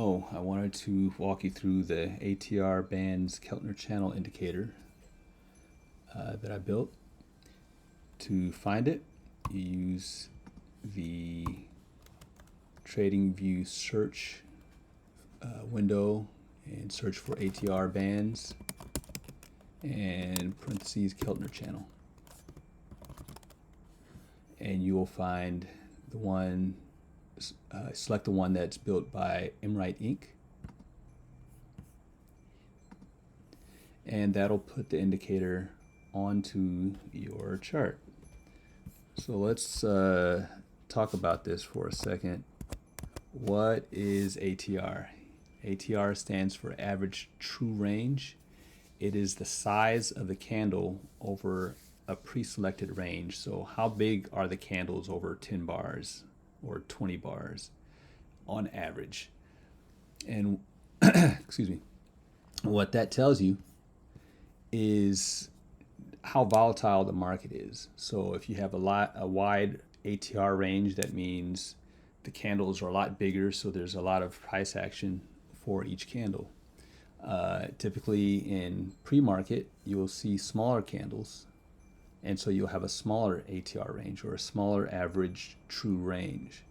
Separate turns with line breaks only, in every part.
Oh, I wanted to walk you through the ATR Bands Keltner channel indicator that I built. To find it, you use the TradingView search window and search for ATR Bands and parentheses Keltner channel. And you will find the one, select the one that's built by Emrite Inc. And that'll put the indicator onto your chart. So let's talk about this for a second. What is ATR? ATR stands for average true range. It is the size of the candle over a pre-selected range. So how big are the candles over 10 bars or 20 bars on average? And excuse me, what that tells you is how volatile the market is. So if you have a wide ATR range, that means the candles are a lot bigger, so there's a lot of price action for each candle. Typically in pre-market, you'll see smaller candles, and so you'll have a smaller ATR range or a smaller average true range.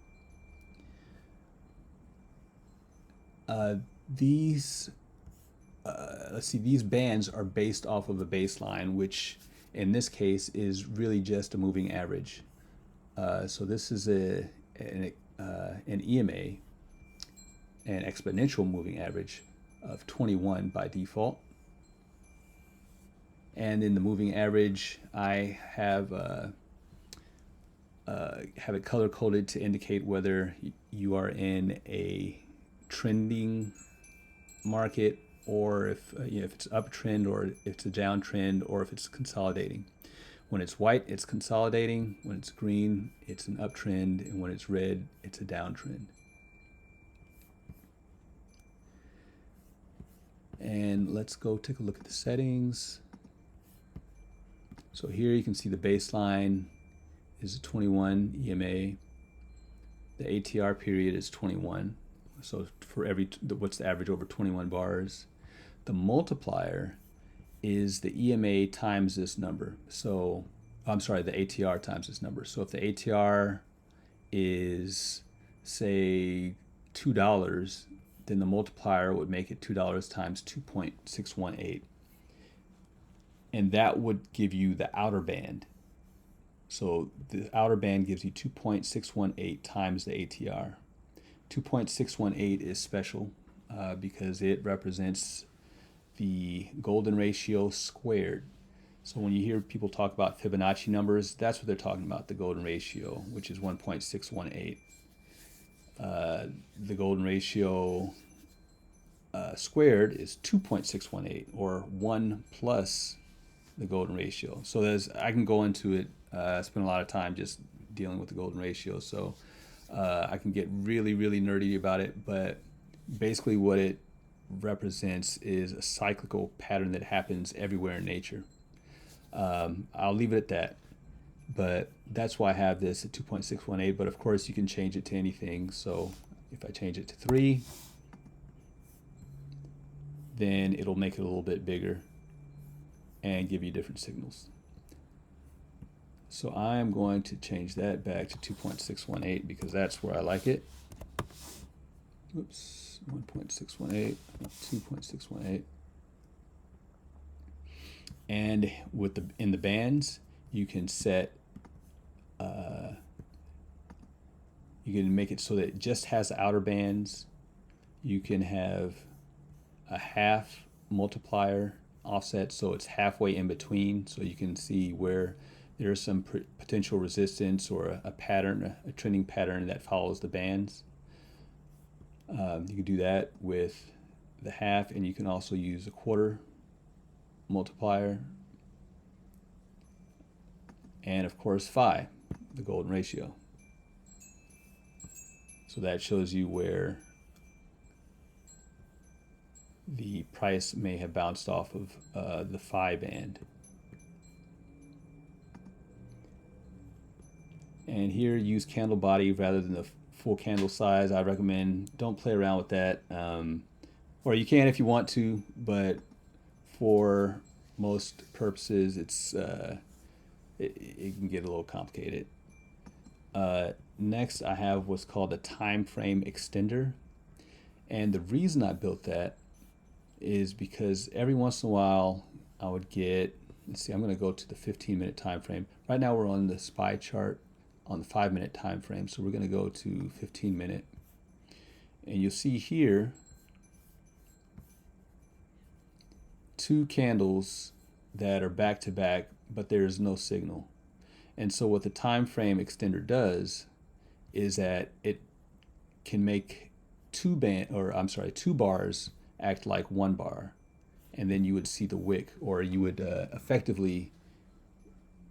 These bands are based off of a baseline, which in this case is really just a moving average. So this is an EMA, an exponential moving average of 21 by default. And in the moving average, I have it color coded to indicate whether you are in a trending market, or if it's uptrend, or if it's a downtrend, or if it's consolidating. When it's white, it's consolidating. When it's green, it's an uptrend, and when it's red, it's a downtrend. And let's go take a look at the settings. So here you can see the baseline is a 21 EMA. The ATR period is 21. So for what's the average over 21 bars? The multiplier is the EMA times this number. So I'm sorry, the ATR times this number. So if the ATR is, say, $2, then the multiplier would make it $2 times 2.618. And that would give you the outer band. So the outer band gives you 2.618 times the ATR. 2.618 is special because it represents the golden ratio squared. So when you hear people talk about Fibonacci numbers, that's what they're talking about, the golden ratio, which is 1.618. The golden ratio squared is 2.618, or 1 plus the golden ratio. So I can go into it, spend a lot of time just dealing with the golden ratio. So I can get really, really nerdy about it, but basically what it represents is a cyclical pattern that happens everywhere in nature. I'll leave it at that, but that's why I have this at 2.618, but of course you can change it to anything. So if I change it to 3, then it'll make it a little bit bigger and give you different signals. So I'm going to change that back to 2.618 because that's where I like it. Oops, 1.618, 2.618. And in the bands, you can set, you can make it so that it just has the outer bands. You can have a half multiplier offset, so it's halfway in between, so you can see where there's some potential resistance or a pattern, a trending pattern that follows the bands. You can do that with the half, and you can also use a quarter multiplier, and of course phi, the golden ratio. So that shows you where the price may have bounced off of the phi band. And here use candle body rather than the full candle size. I recommend don't play around with that, or you can if you want to, but for most purposes, it can get a little complicated. Next, I have what's called a time frame extender, and the reason I built that is because every once in a while I would get, let's see, I'm going to go to the 15-minute time frame. Right now we're on the SPY chart on the 5-minute time frame, so we're going to go to 15-minute, and you'll see here 2 candles that are back to back, but there is no signal. And so what the time frame extender does is that it can make 2 bars act like 1 bar, and then you would see the wick, or you would effectively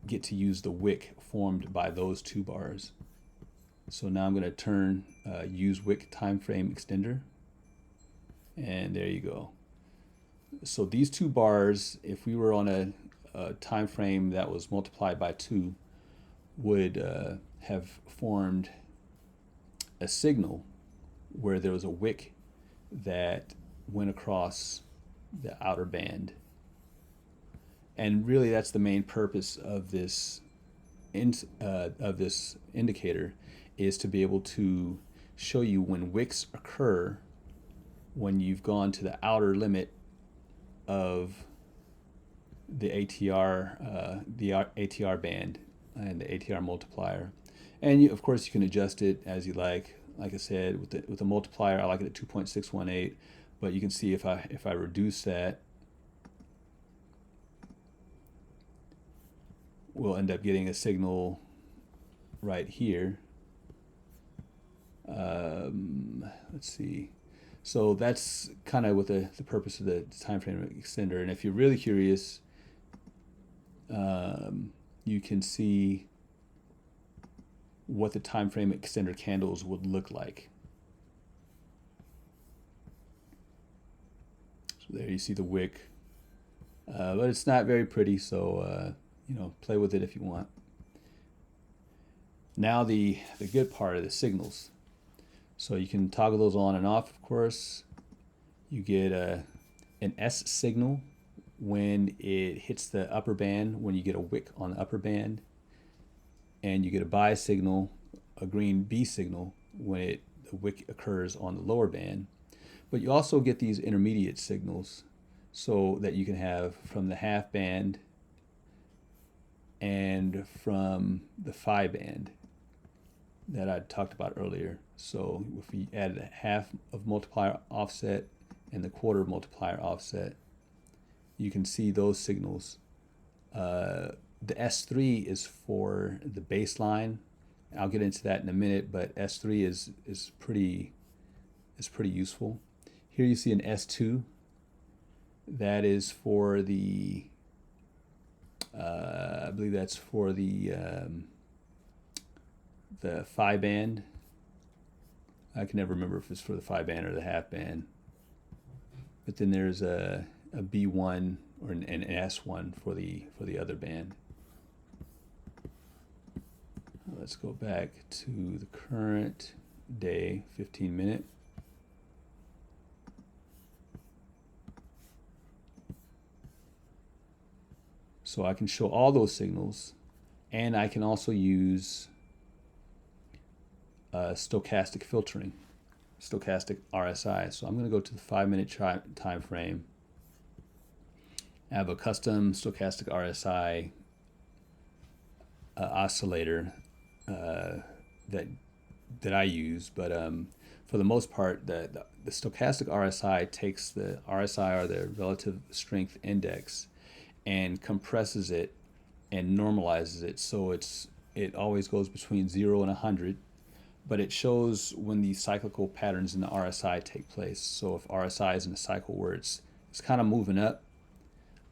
get to use the wick formed by those 2 bars. So now I'm going to turn use wick time frame extender, and there you go. So these 2 bars, if we were on a time frame that was multiplied by 2, would have formed a signal where there was a wick that went across the outer band. And really that's the main purpose of this indicator, is to be able to show you when wicks occur when you've gone to the outer limit of the ATR band and the ATR multiplier. And of course you can adjust it as you like. Like I said, with the multiplier, I like it at 2.618, but you can see if I reduce that, we'll end up getting a signal right here. Let's see. So that's kind of what the purpose of the time frame extender. And if you're really curious, you can see what the time frame extender candles would look like. So there you see the wick, but it's not very pretty, so play with it if you want. Now the good part of the signals. So you can toggle those on and off, of course. You get an S signal when it hits the upper band, when you get a wick on the upper band. And you get a buy signal, a green B signal, when the wick occurs on the lower band. But you also get these intermediate signals, so that you can have from the half band and from the phi band that I talked about earlier. So if we added a half of multiplier offset and the quarter multiplier offset, you can see those signals. The S3 is for the baseline. I'll get into that in a minute, but S3 is pretty useful. Here you see an S2. That is for the I believe that's for the phi band. I can never remember if it's for the phi band or the half band. But then there's a B1 or an S1 for the other band. Let's go back to the current day, 15-minute. So I can show all those signals, and I can also use stochastic filtering, Stochastic RSI. So I'm going to go to the 5-minute time frame. I have a custom Stochastic RSI oscillator that I use, but for the most part, the Stochastic RSI takes the RSI, or the relative strength index, and compresses it and normalizes it, so it always goes between 0 and 100, but it shows when the cyclical patterns in the RSI take place. So if RSI is in a cycle where it's kind of moving up,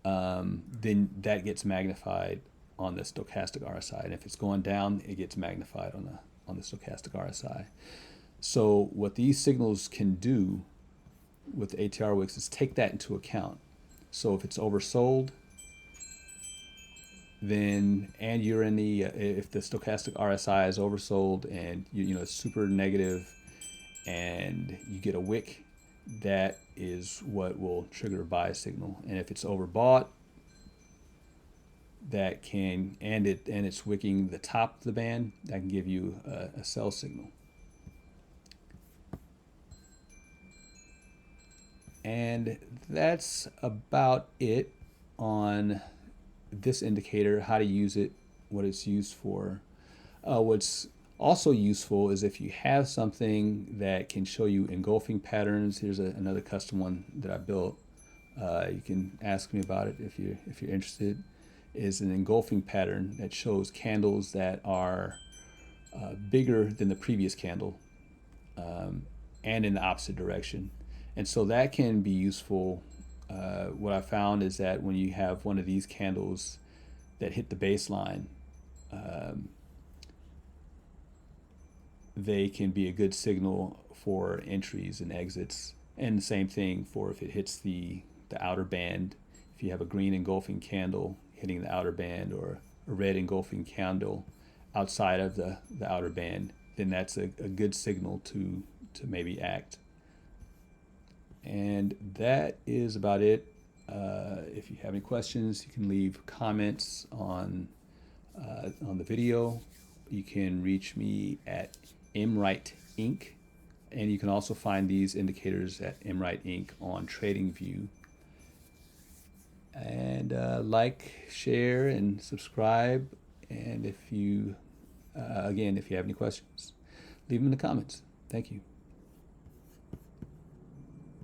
then that gets magnified on the Stochastic RSI, and if it's going down, it gets magnified on the Stochastic RSI. So what these signals can do with the ATR wicks is take that into account. So if it's oversold, then and you're in the if the stochastic RSI is oversold and you know it's super negative and you get a wick, that is what will trigger a buy signal. And if it's overbought, that can and it's wicking the top of the band, that can give you a sell signal. And that's about it on this indicator, how to use it, what it's used for. What's also useful is if you have something that can show you engulfing patterns. Here's another custom one that I built. You can ask me about it if you're interested. Is an engulfing pattern that shows candles that are bigger than the previous candle and in the opposite direction. And so that can be useful. What I found is that when you have one of these candles that hit the baseline, they can be a good signal for entries and exits. And the same thing for if it hits the outer band. If you have a green engulfing candle hitting the outer band or a red engulfing candle outside of the outer band, then that's a good signal to maybe act. And that is about it. If you have any questions, you can leave comments on the video. You can reach me at MWright Inc. And you can also find these indicators at MWright Inc. on TradingView. And like, share, and subscribe. And if you, again, if you have any questions, leave them in the comments. Thank you.